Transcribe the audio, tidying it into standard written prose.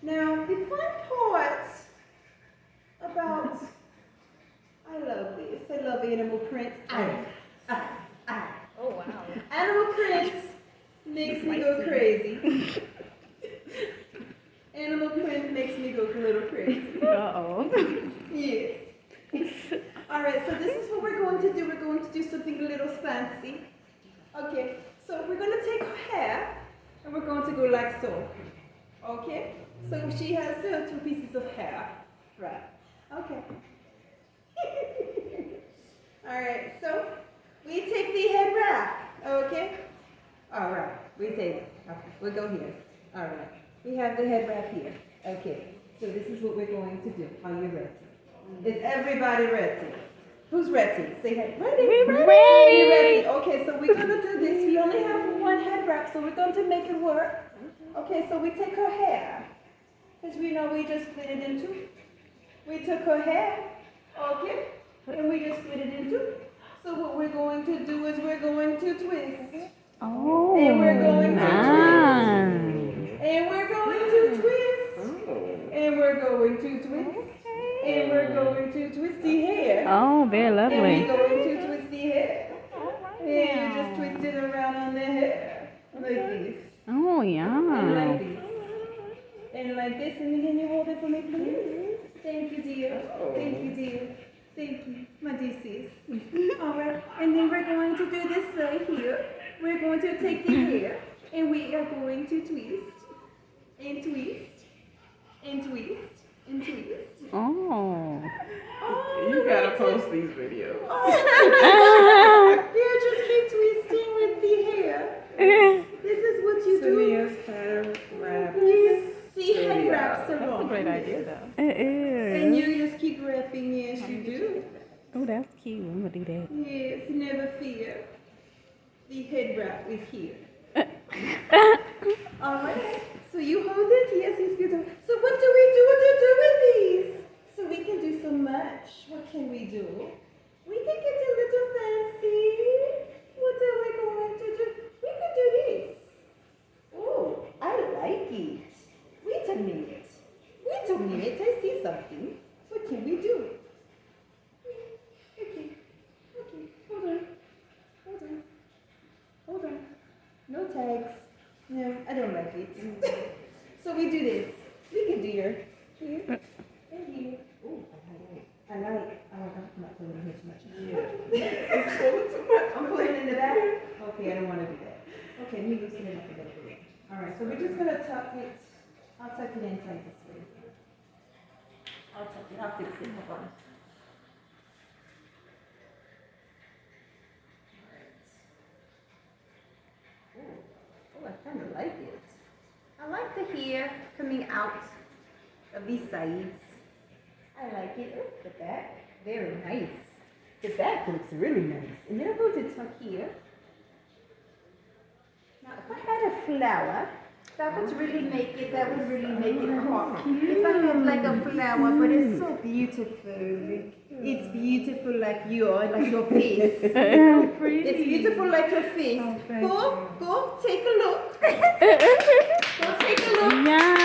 Now, the fun part about, I love this. I love animal prints. Oh, wow. Animal prints makes me go crazy. Animal print makes me go a little crazy. Uh-oh. Yes. All right, so this is what we're going to do. We're going to do something a little fancy. Okay, so we're going to take her hair and we're going to go like so. Okay, so she has 2 pieces of hair. Right. Okay. All right, so we take the head wrap. Okay. All right, we take it. Okay, we'll go here. All right, we have the head wrap here. Okay, so this is what we're going to do. Are you ready? Is everybody ready? Who's ready? Say hey. Ready? We're ready. We're ready. Okay, so we're going to do this. We only have 1 head wrap, so we're going to make it work. Okay, so we take her hair. Because we know we just split it in 2. We took her hair, okay, and we just split it in 2. So what we're going to do is we're going to twist. Oh, and we're going to nice. twist. And we're going to twist. And we're going to twist. And we're going to twist the hair. Oh, very lovely. And we're going to twist the hair. And you just twist it around on the hair. Like this. Oh, And yeah. like this. And like this. And can you hold it for me, please? Thank you, dear. Thank you, dear. Thank you, my dear sis. All right. And then we're going to do this right here. We're going to take the hair. And we are going to twist. And twist. And twist. And twist. Oh. You gotta post these videos. You just keep twisting with the hair. This is what you do. Tania's head wrap. Yes, the head wraps around. That's a great idea, though. It is. And you just keep wrapping, yes, you do. Oh, that's cute. I'm gonna do that. Yes, never fear. The head wrap is here. All right. So you hold it. Yes, it's beautiful. So what do we do? What do you do with these? So we can do so much. What can we do? We can get a little fancy. What are we going to do? We can do this. Oh, I like it. Wait a minute. Wait a minute. I see something. What can we do? Okay. Okay. Hold on. Hold on. Hold on. No tags. No, I don't like it. So we do this. We can do here and here. Oh, I like. Oh, I'm not putting in here too much. It's pulling too much. I'm putting it in the back. Okay, I don't want to do that. Okay, let me loosen it up a little bit. All right, so we're just gonna tuck it. I'll tuck it inside this way. I'll tuck it. I'll fix it. Hold on. Oh, I kind of like it. I like the hair coming out of these sides. I like it. Oh, the back, very nice. The back looks really nice. And then I'm going to tuck here. Now, if I had a flower, that would really make it pop. If I had like a flower, but it's so beautiful. It's beautiful like your face. So pretty. It's beautiful like your face. Go, take a look. Go take a look. Yeah.